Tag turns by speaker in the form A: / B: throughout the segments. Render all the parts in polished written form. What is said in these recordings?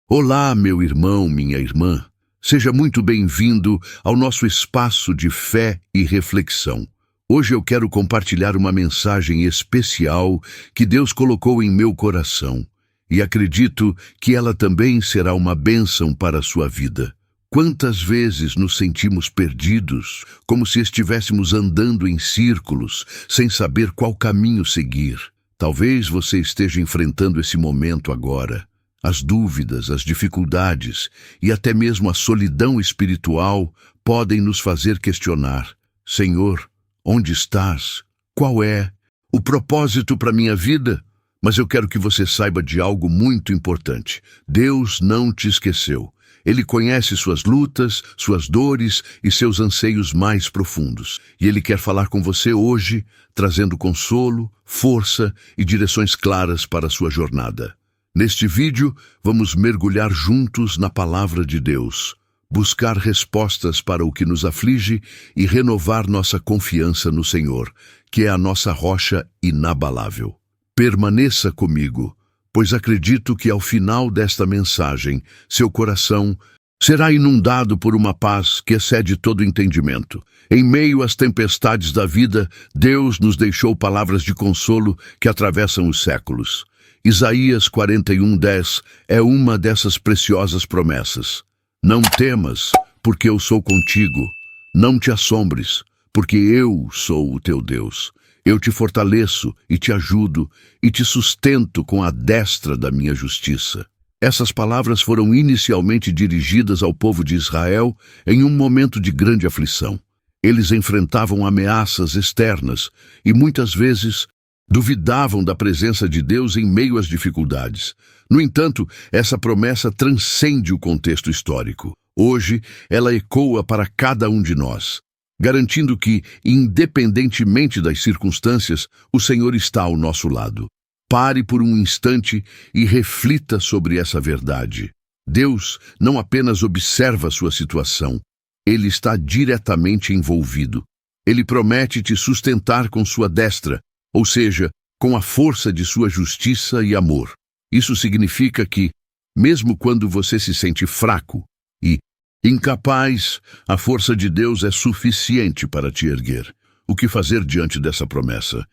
A: Olá, meu irmão, minha irmã. Seja muito bem-vindo ao nosso espaço de fé e reflexão. Hoje eu quero compartilhar uma mensagem especial que Deus colocou em meu coração e acredito que ela também será uma bênção para a sua vida. Quantas vezes nos sentimos perdidos, como se estivéssemos andando em círculos, sem saber qual caminho seguir? Talvez você esteja enfrentando esse momento agora. As dúvidas, as dificuldades e até mesmo a solidão espiritual podem nos fazer questionar: Senhor, onde estás? Qual é o propósito para minha vida? Mas eu quero que você saiba de algo muito importante. Deus não te esqueceu. Ele conhece suas lutas, suas dores e seus anseios mais profundos. E Ele quer falar com você hoje, trazendo consolo, força e direções claras para a sua jornada. Neste vídeo, vamos mergulhar juntos na Palavra de Deus, buscar respostas para o que nos aflige e renovar nossa confiança no Senhor, que é a nossa rocha inabalável. Permaneça comigo, pois acredito que ao final desta mensagem, seu coração será inundado por uma paz que excede todo entendimento. Em meio às tempestades da vida, Deus nos deixou palavras de consolo que atravessam os séculos. Isaías 41:10 é uma dessas preciosas promessas. Não temas, porque eu sou contigo. Não te assombres, porque eu sou o teu Deus. Eu te fortaleço e te ajudo e te sustento com a destra da minha justiça. Essas palavras foram inicialmente dirigidas ao povo de Israel em um momento de grande aflição. Eles enfrentavam ameaças externas e muitas vezes duvidavam da presença de Deus em meio às dificuldades. No entanto, essa promessa transcende o contexto histórico. Hoje, ela ecoa para cada um de nós, garantindo que, independentemente das circunstâncias, o Senhor está ao nosso lado. Pare por um instante e reflita sobre essa verdade. Deus não apenas observa sua situação, Ele está diretamente envolvido. Ele promete te sustentar com sua destra, ou seja, com a força de sua justiça e amor. Isso significa que, mesmo quando você se sente fraco e incapaz, a força de Deus é suficiente para te erguer. O que fazer diante dessa promessa?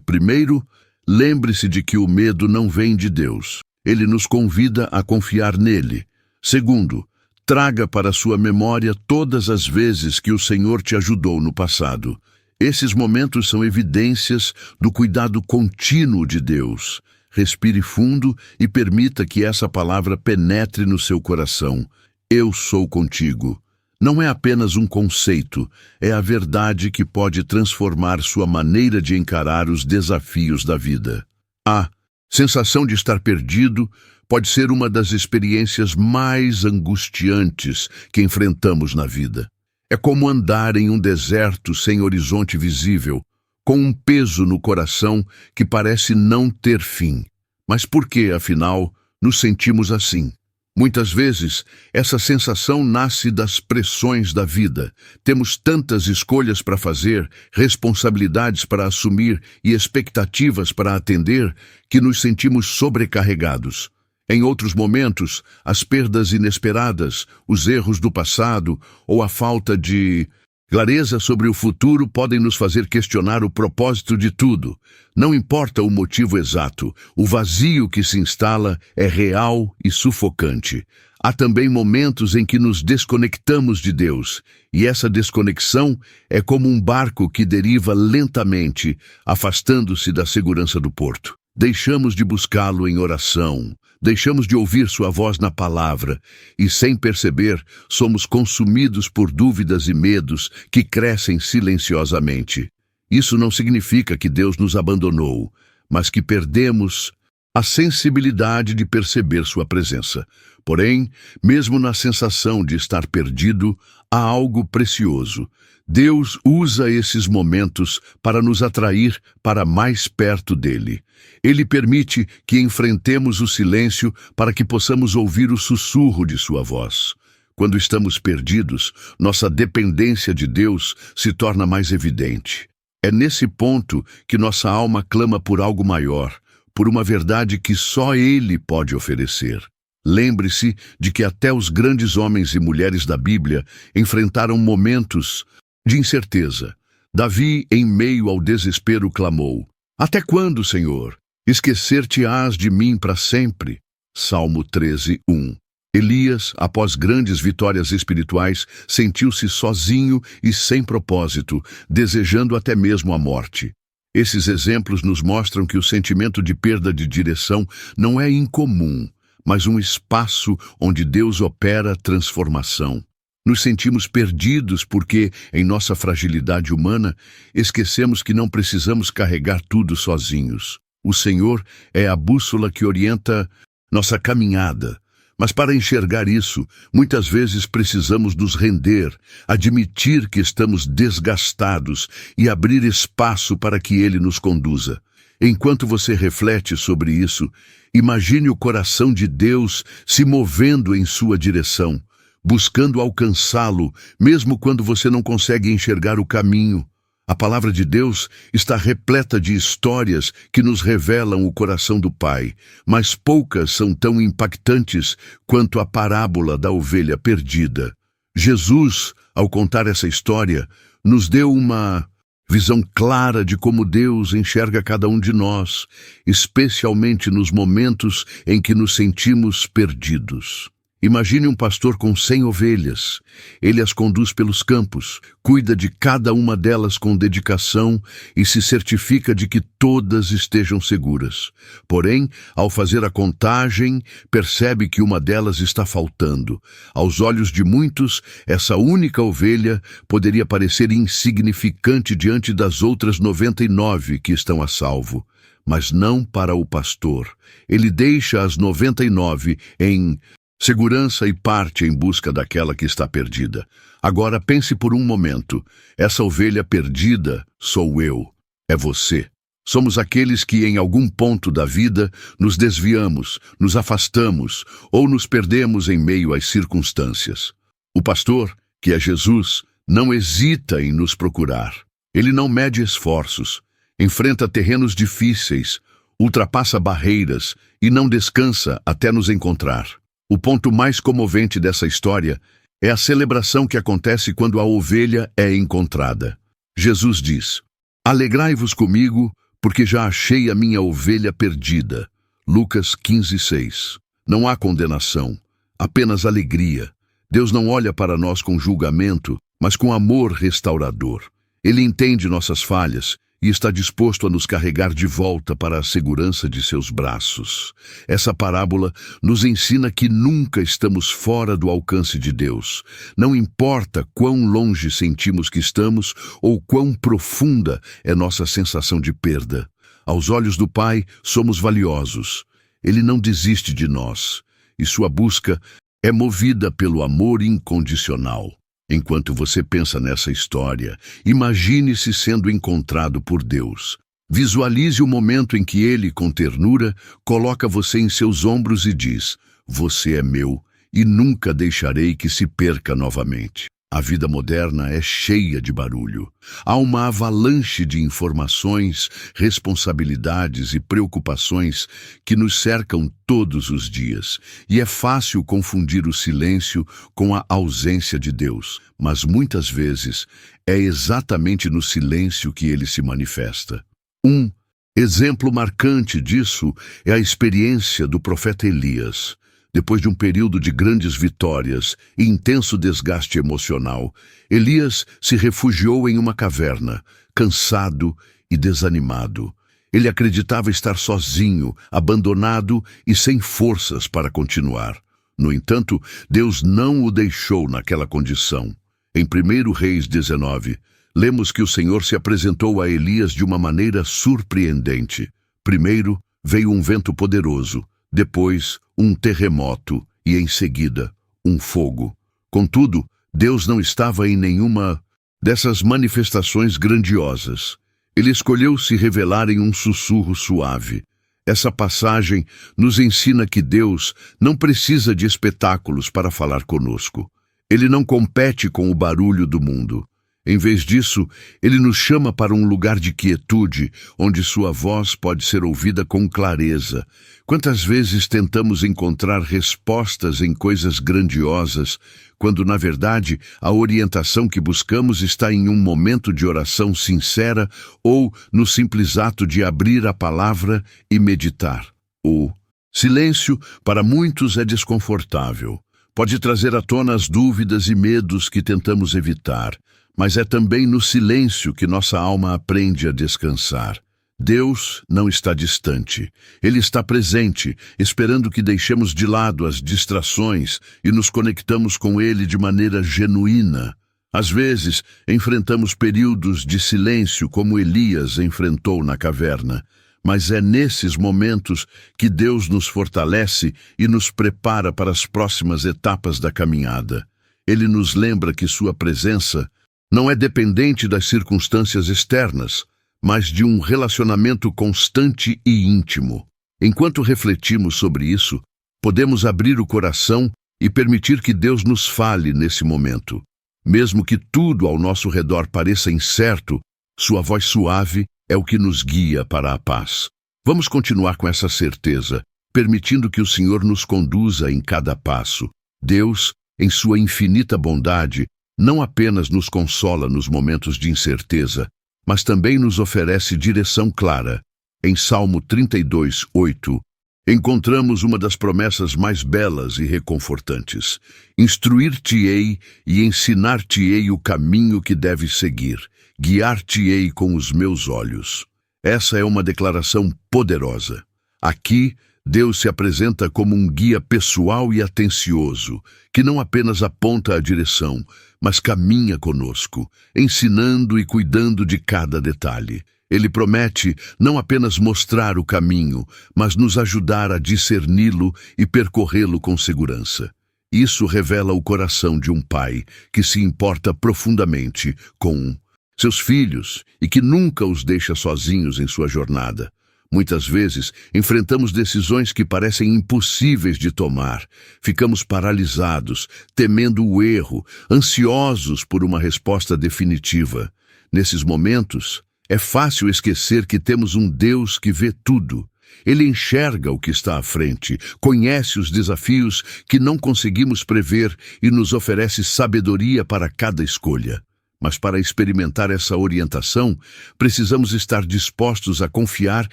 A: Primeiro, lembre-se de que o medo não vem de Deus. Ele nos convida a confiar nele. Segundo, traga para sua memória todas as vezes que o Senhor te ajudou no passado. Esses momentos são evidências do cuidado contínuo de Deus. Respire fundo e permita que essa palavra penetre no seu coração. Eu sou contigo. Não é apenas um conceito, é a verdade que pode transformar sua maneira de encarar os desafios da vida. A sensação de estar perdido pode ser uma das experiências mais angustiantes que enfrentamos na vida. É como andar em um deserto sem horizonte visível, com um peso no coração que parece não ter fim. Mas por que, afinal, nos sentimos assim? Muitas vezes, essa sensação nasce das pressões da vida. Temos tantas escolhas para fazer, responsabilidades para assumir e expectativas para atender, que nos sentimos sobrecarregados. Em outros momentos, as perdas inesperadas, os erros do passado ou a falta de clareza sobre o futuro podem nos fazer questionar o propósito de tudo. Não importa o motivo exato, o vazio que se instala é real e sufocante. Há também momentos em que nos desconectamos de Deus, e essa desconexão é como um barco que deriva lentamente, afastando-se da segurança do porto. Deixamos de buscá-lo em oração, deixamos de ouvir sua voz na palavra e, sem perceber, somos consumidos por dúvidas e medos que crescem silenciosamente. Isso não significa que Deus nos abandonou, mas que perdemos a sensibilidade de perceber sua presença. Porém, mesmo na sensação de estar perdido, há algo precioso. Deus usa esses momentos para nos atrair para mais perto dele. Ele permite que enfrentemos o silêncio para que possamos ouvir o sussurro de sua voz. Quando estamos perdidos, nossa dependência de Deus se torna mais evidente. É nesse ponto que nossa alma clama por algo maior, por uma verdade que só Ele pode oferecer. Lembre-se de que até os grandes homens e mulheres da Bíblia enfrentaram momentos de incerteza. Davi, em meio ao desespero, clamou: Até quando, Senhor? Esquecer-te-ás de mim para sempre. Salmo 13:1. Elias, após grandes vitórias espirituais, sentiu-se sozinho e sem propósito, desejando até mesmo a morte. Esses exemplos nos mostram que o sentimento de perda de direção não é incomum, mas um espaço onde Deus opera transformação. Nos sentimos perdidos porque, em nossa fragilidade humana, esquecemos que não precisamos carregar tudo sozinhos. O Senhor é a bússola que orienta nossa caminhada. Mas para enxergar isso, muitas vezes precisamos nos render, admitir que estamos desgastados e abrir espaço para que Ele nos conduza. Enquanto você reflete sobre isso, imagine o coração de Deus se movendo em sua direção, buscando alcançá-lo, mesmo quando você não consegue enxergar o caminho. A palavra de Deus está repleta de histórias que nos revelam o coração do Pai, mas poucas são tão impactantes quanto a parábola da ovelha perdida. Jesus, ao contar essa história, nos deu uma visão clara de como Deus enxerga cada um de nós, especialmente nos momentos em que nos sentimos perdidos. Imagine um pastor com 100 ovelhas. Ele as conduz pelos campos, cuida de cada uma delas com dedicação e se certifica de que todas estejam seguras. Porém, ao fazer a contagem, percebe que uma delas está faltando. Aos olhos de muitos, essa única ovelha poderia parecer insignificante diante das outras 99 que estão a salvo. Mas não para o pastor. Ele deixa as 99 em segurança e parte em busca daquela que está perdida. Agora pense por um momento. Essa ovelha perdida sou eu. É você. Somos aqueles que em algum ponto da vida nos desviamos, nos afastamos ou nos perdemos em meio às circunstâncias. O pastor, que é Jesus, não hesita em nos procurar. Ele não mede esforços, enfrenta terrenos difíceis, ultrapassa barreiras e não descansa até nos encontrar. O ponto mais comovente dessa história é a celebração que acontece quando a ovelha é encontrada. Jesus diz: Alegrai-vos comigo, porque já achei a minha ovelha perdida. Lucas 15:6. Não há condenação, apenas alegria. Deus não olha para nós com julgamento, mas com amor restaurador. Ele entende nossas falhas e está disposto a nos carregar de volta para a segurança de seus braços. Essa parábola nos ensina que nunca estamos fora do alcance de Deus. Não importa quão longe sentimos que estamos ou quão profunda é nossa sensação de perda. Aos olhos do Pai, somos valiosos. Ele não desiste de nós, e sua busca é movida pelo amor incondicional. Enquanto você pensa nessa história, imagine-se sendo encontrado por Deus. Visualize o momento em que Ele, com ternura, coloca você em seus ombros e diz: Você é meu e nunca deixarei que se perca novamente. A vida moderna é cheia de barulho. Há uma avalanche de informações, responsabilidades e preocupações que nos cercam todos os dias. E é fácil confundir o silêncio com a ausência de Deus. Mas muitas vezes é exatamente no silêncio que ele se manifesta. Um exemplo marcante disso é a experiência do profeta Elias. Depois de um período de grandes vitórias e intenso desgaste emocional, Elias se refugiou em uma caverna, cansado e desanimado. Ele acreditava estar sozinho, abandonado e sem forças para continuar. No entanto, Deus não o deixou naquela condição. Em 1 Reis 19, lemos que o Senhor se apresentou a Elias de uma maneira surpreendente. Primeiro, veio um vento poderoso. Depois, um terremoto e, em seguida, um fogo. Contudo, Deus não estava em nenhuma dessas manifestações grandiosas. Ele escolheu se revelar em um sussurro suave. Essa passagem nos ensina que Deus não precisa de espetáculos para falar conosco. Ele não compete com o barulho do mundo. Em vez disso, ele nos chama para um lugar de quietude, onde sua voz pode ser ouvida com clareza. Quantas vezes tentamos encontrar respostas em coisas grandiosas, quando, na verdade, a orientação que buscamos está em um momento de oração sincera ou no simples ato de abrir a palavra e meditar. O silêncio, para muitos, é desconfortável. Pode trazer à tona as dúvidas e medos que tentamos evitar, mas é também no silêncio que nossa alma aprende a descansar. Deus não está distante. Ele está presente, esperando que deixemos de lado as distrações e nos conectamos com Ele de maneira genuína. Às vezes, enfrentamos períodos de silêncio como Elias enfrentou na caverna. Mas é nesses momentos que Deus nos fortalece e nos prepara para as próximas etapas da caminhada. Ele nos lembra que sua presença não é dependente das circunstâncias externas, mas de um relacionamento constante e íntimo. Enquanto refletimos sobre isso, podemos abrir o coração e permitir que Deus nos fale nesse momento. Mesmo que tudo ao nosso redor pareça incerto, sua voz suave é o que nos guia para a paz. Vamos continuar com essa certeza, permitindo que o Senhor nos conduza em cada passo. Deus, em sua infinita bondade, não apenas nos consola nos momentos de incerteza, mas também nos oferece direção clara. Em Salmo 32:8, encontramos uma das promessas mais belas e reconfortantes. Instruir-te-ei e ensinar-te-ei o caminho que deves seguir. Guiar-te-ei com os meus olhos. Essa é uma declaração poderosa. Aqui, Deus se apresenta como um guia pessoal e atencioso, que não apenas aponta a direção, mas caminha conosco, ensinando e cuidando de cada detalhe. Ele promete não apenas mostrar o caminho, mas nos ajudar a discerni-lo e percorrê-lo com segurança. Isso revela o coração de um pai que se importa profundamente com seus filhos e que nunca os deixa sozinhos em sua jornada. Muitas vezes, enfrentamos decisões que parecem impossíveis de tomar. Ficamos paralisados, temendo o erro, ansiosos por uma resposta definitiva. Nesses momentos, é fácil esquecer que temos um Deus que vê tudo. Ele enxerga o que está à frente, conhece os desafios que não conseguimos prever e nos oferece sabedoria para cada escolha. Mas para experimentar essa orientação, precisamos estar dispostos a confiar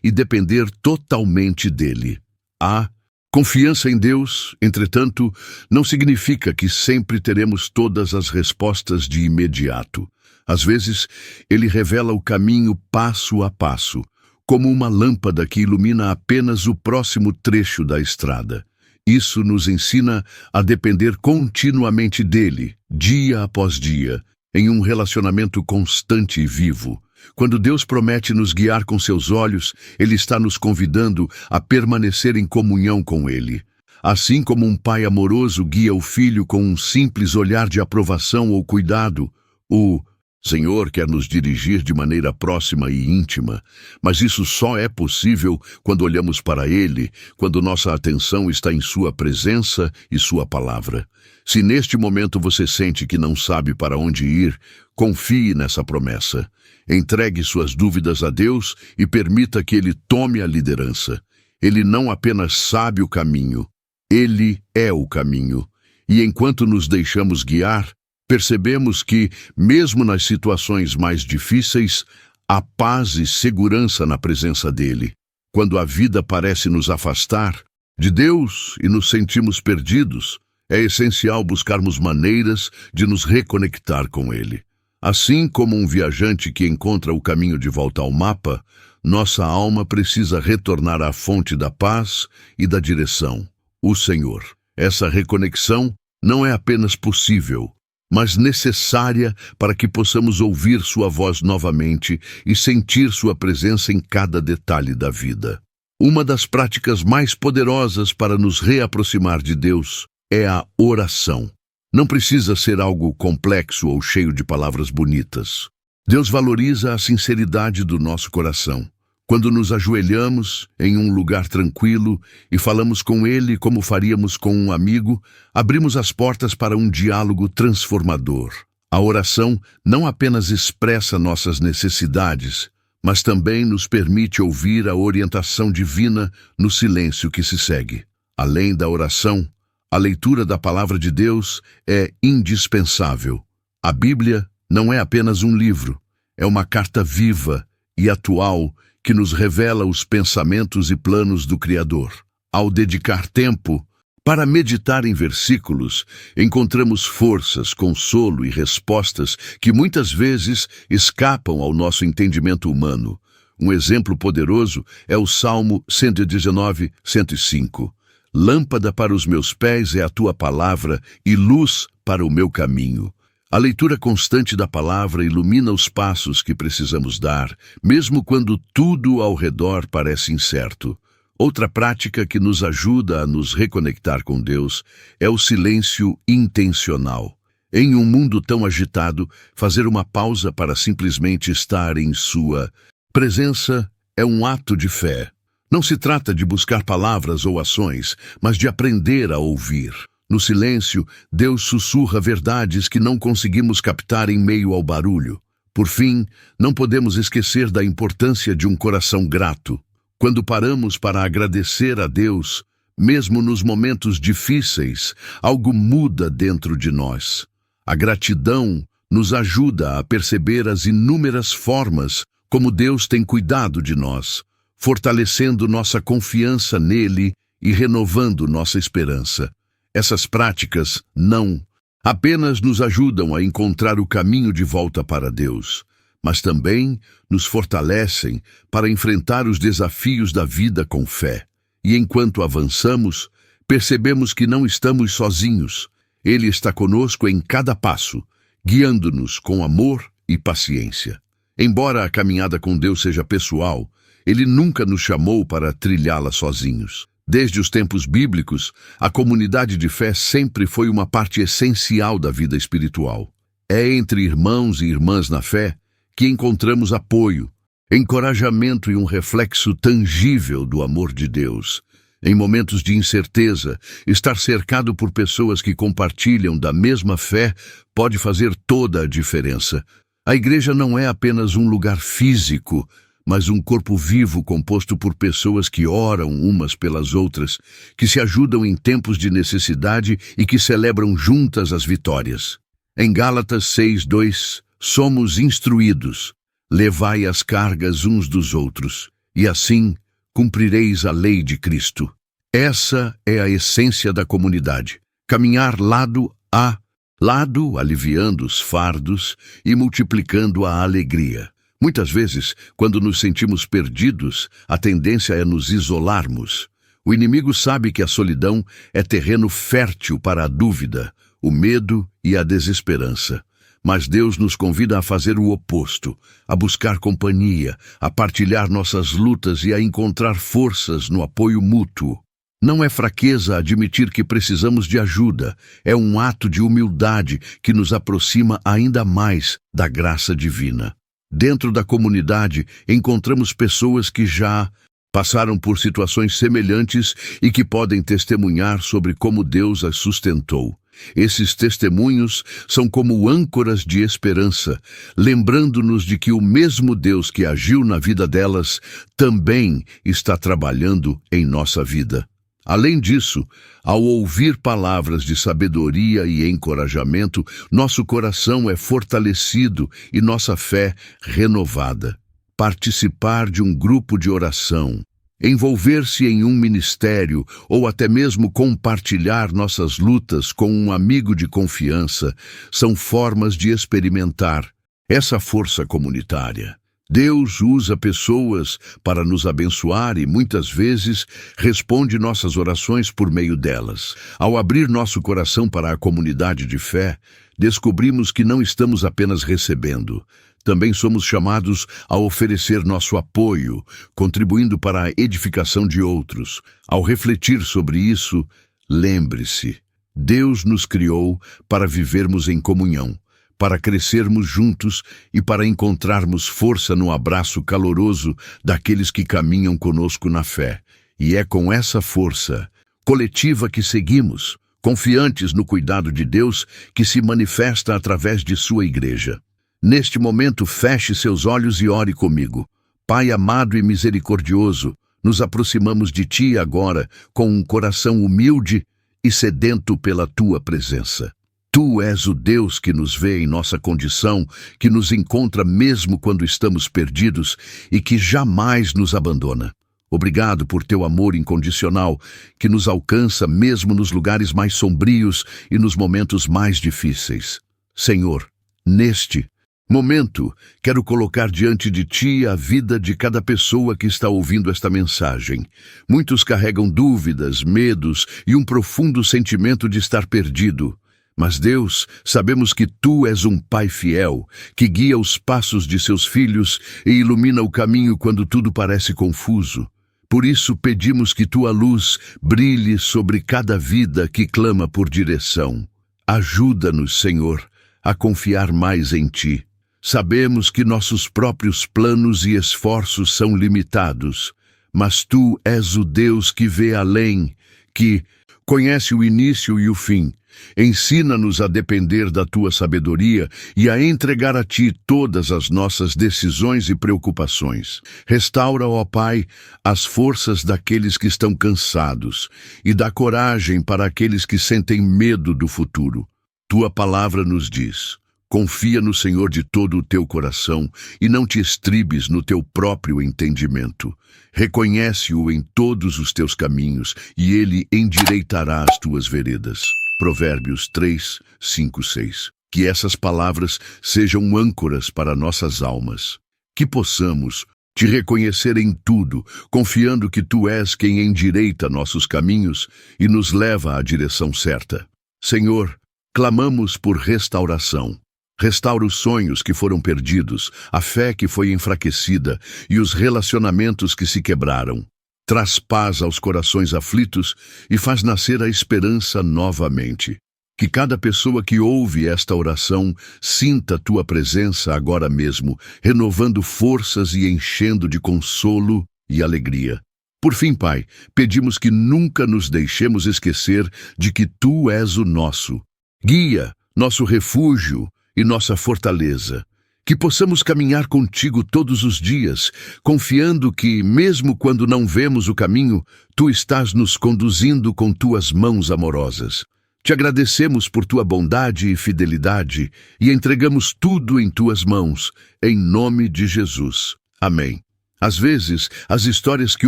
A: e depender totalmente dele. A confiança em Deus, entretanto, não significa que sempre teremos todas as respostas de imediato. Às vezes, ele revela o caminho passo a passo, como uma lâmpada que ilumina apenas o próximo trecho da estrada. Isso nos ensina a depender continuamente dele, dia após dia, em um relacionamento constante e vivo. Quando Deus promete nos guiar com seus olhos, Ele está nos convidando a permanecer em comunhão com Ele. Assim como um pai amoroso guia o filho com um simples olhar de aprovação ou cuidado, o Senhor quer nos dirigir de maneira próxima e íntima, mas isso só é possível quando olhamos para Ele, quando nossa atenção está em Sua presença e Sua palavra. Se neste momento você sente que não sabe para onde ir, confie nessa promessa. Entregue suas dúvidas a Deus e permita que Ele tome a liderança. Ele não apenas sabe o caminho, Ele é o caminho. E enquanto nos deixamos guiar, percebemos que, mesmo nas situações mais difíceis, há paz e segurança na presença dele. Quando a vida parece nos afastar de Deus e nos sentimos perdidos, é essencial buscarmos maneiras de nos reconectar com ele. Assim como um viajante que encontra o caminho de volta ao mapa, nossa alma precisa retornar à fonte da paz e da direção, o Senhor. Essa reconexão não é apenas possível, mas necessária para que possamos ouvir sua voz novamente e sentir sua presença em cada detalhe da vida. Uma das práticas mais poderosas para nos reaproximar de Deus é a oração. Não precisa ser algo complexo ou cheio de palavras bonitas. Deus valoriza a sinceridade do nosso coração. Quando nos ajoelhamos em um lugar tranquilo e falamos com Ele como faríamos com um amigo, abrimos as portas para um diálogo transformador. A oração não apenas expressa nossas necessidades, mas também nos permite ouvir a orientação divina no silêncio que se segue. Além da oração, a leitura da Palavra de Deus é indispensável. A Bíblia não é apenas um livro, é uma carta viva e atual que nos revela os pensamentos e planos do Criador. Ao dedicar tempo para meditar em versículos, encontramos forças, consolo e respostas que muitas vezes escapam ao nosso entendimento humano. Um exemplo poderoso é o Salmo 119, 105. Lâmpada para os meus pés é a tua palavra e luz para o meu caminho. A leitura constante da palavra ilumina os passos que precisamos dar, mesmo quando tudo ao redor parece incerto. Outra prática que nos ajuda a nos reconectar com Deus é o silêncio intencional. Em um mundo tão agitado, fazer uma pausa para simplesmente estar em sua presença é um ato de fé. Não se trata de buscar palavras ou ações, mas de aprender a ouvir. No silêncio, Deus sussurra verdades que não conseguimos captar em meio ao barulho. Por fim, não podemos esquecer da importância de um coração grato. Quando paramos para agradecer a Deus, mesmo nos momentos difíceis, algo muda dentro de nós. A gratidão nos ajuda a perceber as inúmeras formas como Deus tem cuidado de nós, fortalecendo nossa confiança nele e renovando nossa esperança. Essas práticas não apenas nos ajudam a encontrar o caminho de volta para Deus, mas também nos fortalecem para enfrentar os desafios da vida com fé. E enquanto avançamos, percebemos que não estamos sozinhos. Ele está conosco em cada passo, guiando-nos com amor e paciência. Embora a caminhada com Deus seja pessoal, Ele nunca nos chamou para trilhá-la sozinhos. Desde os tempos bíblicos, a comunidade de fé sempre foi uma parte essencial da vida espiritual. É entre irmãos e irmãs na fé que encontramos apoio, encorajamento e um reflexo tangível do amor de Deus. Em momentos de incerteza, estar cercado por pessoas que compartilham da mesma fé pode fazer toda a diferença. A igreja não é apenas um lugar físico, mas um corpo vivo composto por pessoas que oram umas pelas outras, que se ajudam em tempos de necessidade e que celebram juntas as vitórias. Em Gálatas 6:2, somos instruídos: levai as cargas uns dos outros, e assim cumprireis a lei de Cristo. Essa é a essência da comunidade: caminhar lado a lado, aliviando os fardos e multiplicando a alegria. Muitas vezes, quando nos sentimos perdidos, a tendência é nos isolarmos. O inimigo sabe que a solidão é terreno fértil para a dúvida, o medo e a desesperança. Mas Deus nos convida a fazer o oposto, a buscar companhia, a partilhar nossas lutas e a encontrar forças no apoio mútuo. Não é fraqueza admitir que precisamos de ajuda, é um ato de humildade que nos aproxima ainda mais da graça divina. Dentro da comunidade, encontramos pessoas que já passaram por situações semelhantes e que podem testemunhar sobre como Deus as sustentou. Esses testemunhos são como âncoras de esperança, lembrando-nos de que o mesmo Deus que agiu na vida delas também está trabalhando em nossa vida. Além disso, ao ouvir palavras de sabedoria e encorajamento, nosso coração é fortalecido e nossa fé renovada. Participar de um grupo de oração, envolver-se em um ministério ou até mesmo compartilhar nossas lutas com um amigo de confiança são formas de experimentar essa força comunitária. Deus usa pessoas para nos abençoar e muitas vezes responde nossas orações por meio delas. Ao abrir nosso coração para a comunidade de fé, descobrimos que não estamos apenas recebendo. Também somos chamados a oferecer nosso apoio, contribuindo para a edificação de outros. Ao refletir sobre isso, lembre-se, Deus nos criou para vivermos em comunhão, para crescermos juntos e para encontrarmos força no abraço caloroso daqueles que caminham conosco na fé. E é com essa força coletiva que seguimos, confiantes no cuidado de Deus que se manifesta através de sua igreja. Neste momento, feche seus olhos e ore comigo. Pai amado e misericordioso, nos aproximamos de Ti agora com um coração humilde e sedento pela Tua presença. Tu és o Deus que nos vê em nossa condição, que nos encontra mesmo quando estamos perdidos e que jamais nos abandona. Obrigado por Teu amor incondicional, que nos alcança mesmo nos lugares mais sombrios e nos momentos mais difíceis. Senhor, neste momento, quero colocar diante de Ti a vida de cada pessoa que está ouvindo esta mensagem. Muitos carregam dúvidas, medos e um profundo sentimento de estar perdido. Mas Deus, sabemos que Tu és um Pai fiel, que guia os passos de seus filhos e ilumina o caminho quando tudo parece confuso. Por isso pedimos que Tua luz brilhe sobre cada vida que clama por direção. Ajuda-nos, Senhor, a confiar mais em Ti. Sabemos que nossos próprios planos e esforços são limitados, mas Tu és o Deus que vê além, que conhece o início e o fim. Ensina-nos a depender da Tua sabedoria e a entregar a Ti todas as nossas decisões e preocupações. Restaura, ó Pai, as forças daqueles que estão cansados e dá coragem para aqueles que sentem medo do futuro. Tua palavra nos diz: confia no Senhor de todo o teu coração e não te estribes no teu próprio entendimento. Reconhece-o em todos os teus caminhos e Ele endireitará as tuas veredas. Provérbios 3, 5, 6. Que essas palavras sejam âncoras para nossas almas. Que possamos Te reconhecer em tudo, confiando que Tu és quem endireita nossos caminhos e nos leva à direção certa. Senhor, clamamos por restauração. Restaura os sonhos que foram perdidos, a fé que foi enfraquecida e os relacionamentos que se quebraram. Traz paz aos corações aflitos e faz nascer a esperança novamente. Que cada pessoa que ouve esta oração sinta Tua presença agora mesmo, renovando forças e enchendo de consolo e alegria. Por fim, Pai, pedimos que nunca nos deixemos esquecer de que Tu és o nosso guia, nosso refúgio e nossa fortaleza. Que possamos caminhar contigo todos os dias, confiando que, mesmo quando não vemos o caminho, Tu estás nos conduzindo com Tuas mãos amorosas. Te agradecemos por Tua bondade e fidelidade e entregamos tudo em Tuas mãos, em nome de Jesus. Amém. Às vezes, as histórias que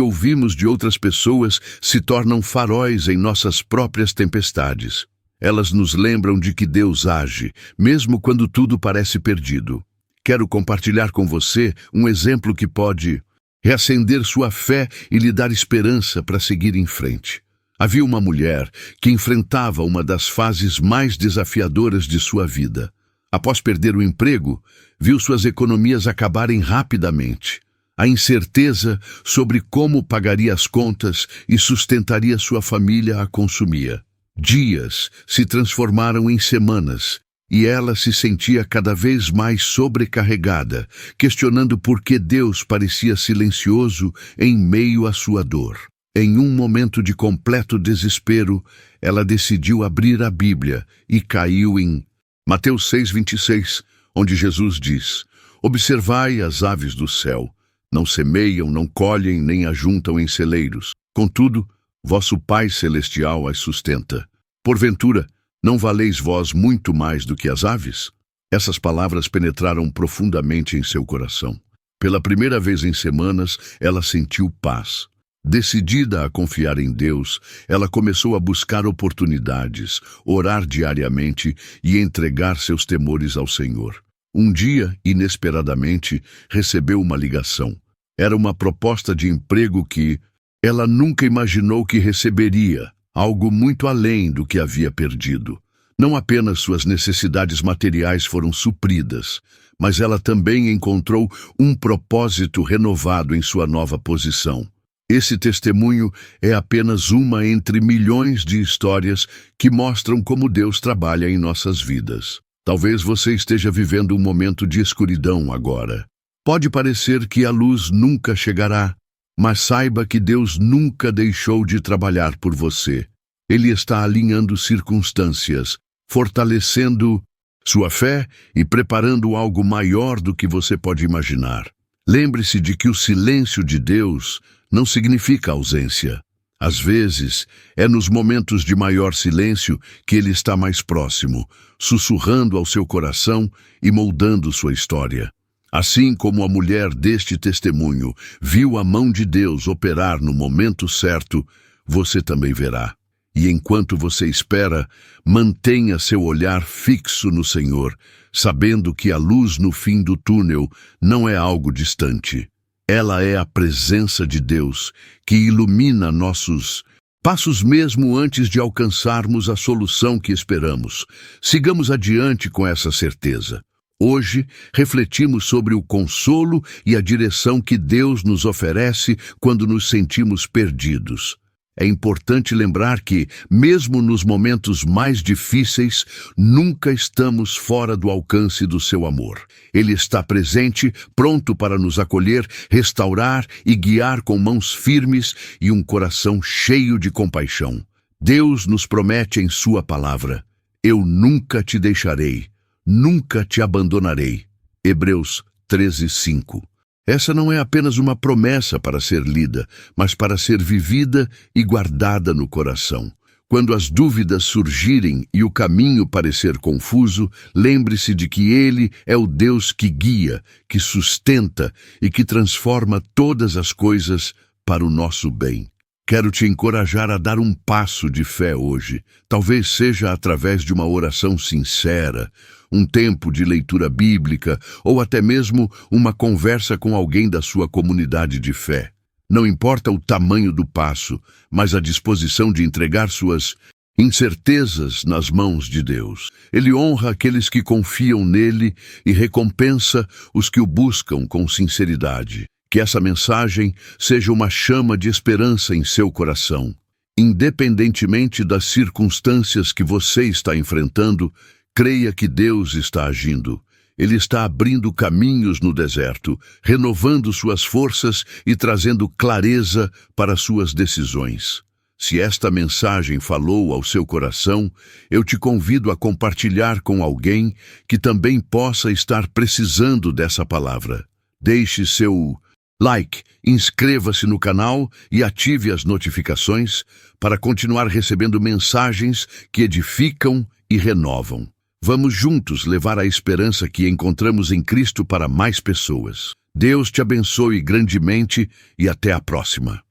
A: ouvimos de outras pessoas se tornam faróis em nossas próprias tempestades. Elas nos lembram de que Deus age, mesmo quando tudo parece perdido. Quero compartilhar com você um exemplo que pode reacender sua fé e lhe dar esperança para seguir em frente. Havia uma mulher que enfrentava uma das fases mais desafiadoras de sua vida. Após perder o emprego, viu suas economias acabarem rapidamente. A incerteza sobre como pagaria as contas e sustentaria sua família a consumia. Dias se transformaram em semanas e ela se sentia cada vez mais sobrecarregada, questionando por que Deus parecia silencioso em meio à sua dor. Em um momento de completo desespero, ela decidiu abrir a Bíblia e caiu em Mateus 6:26, onde Jesus diz: observai as aves do céu, não semeiam, não colhem, nem ajuntam em celeiros. Contudo, vosso Pai Celestial as sustenta. Porventura, não valeis vós muito mais do que as aves? Essas palavras penetraram profundamente em seu coração. Pela primeira vez em semanas, ela sentiu paz. Decidida a confiar em Deus, ela começou a buscar oportunidades, orar diariamente e entregar seus temores ao Senhor. Um dia, inesperadamente, recebeu uma ligação. Era uma proposta de emprego que ela nunca imaginou que receberia, algo muito além do que havia perdido. Não apenas suas necessidades materiais foram supridas, mas ela também encontrou um propósito renovado em sua nova posição. Esse testemunho é apenas uma entre milhões de histórias que mostram como Deus trabalha em nossas vidas. Talvez você esteja vivendo um momento de escuridão agora. Pode parecer que a luz nunca chegará, mas saiba que Deus nunca deixou de trabalhar por você. Ele está alinhando circunstâncias, fortalecendo sua fé e preparando algo maior do que você pode imaginar. Lembre-se de que o silêncio de Deus não significa ausência. Às vezes, é nos momentos de maior silêncio que Ele está mais próximo, sussurrando ao seu coração e moldando sua história. Assim como a mulher deste testemunho viu a mão de Deus operar no momento certo, você também verá. E enquanto você espera, mantenha seu olhar fixo no Senhor, sabendo que a luz no fim do túnel não é algo distante. Ela é a presença de Deus que ilumina nossos passos mesmo antes de alcançarmos a solução que esperamos. Sigamos adiante com essa certeza. Hoje, refletimos sobre o consolo e a direção que Deus nos oferece quando nos sentimos perdidos. É importante lembrar que, mesmo nos momentos mais difíceis, nunca estamos fora do alcance do seu amor. Ele está presente, pronto para nos acolher, restaurar e guiar com mãos firmes e um coração cheio de compaixão. Deus nos promete em sua palavra: eu nunca te deixarei, nunca te abandonarei. Hebreus 13:5. Essa não é apenas uma promessa para ser lida, mas para ser vivida e guardada no coração. Quando as dúvidas surgirem e o caminho parecer confuso, lembre-se de que Ele é o Deus que guia, que sustenta e que transforma todas as coisas para o nosso bem. Quero te encorajar a dar um passo de fé hoje. Talvez seja através de uma oração sincera, um tempo de leitura bíblica ou até mesmo uma conversa com alguém da sua comunidade de fé. Não importa o tamanho do passo, mas a disposição de entregar suas incertezas nas mãos de Deus. Ele honra aqueles que confiam nele e recompensa os que o buscam com sinceridade. Que essa mensagem seja uma chama de esperança em seu coração. Independentemente das circunstâncias que você está enfrentando, creia que Deus está agindo. Ele está abrindo caminhos no deserto, renovando suas forças e trazendo clareza para suas decisões. Se esta mensagem falou ao seu coração, eu te convido a compartilhar com alguém que também possa estar precisando dessa palavra. Deixe seu like, inscreva-se no canal e ative as notificações para continuar recebendo mensagens que edificam e renovam. Vamos juntos levar a esperança que encontramos em Cristo para mais pessoas. Deus te abençoe grandemente e até a próxima.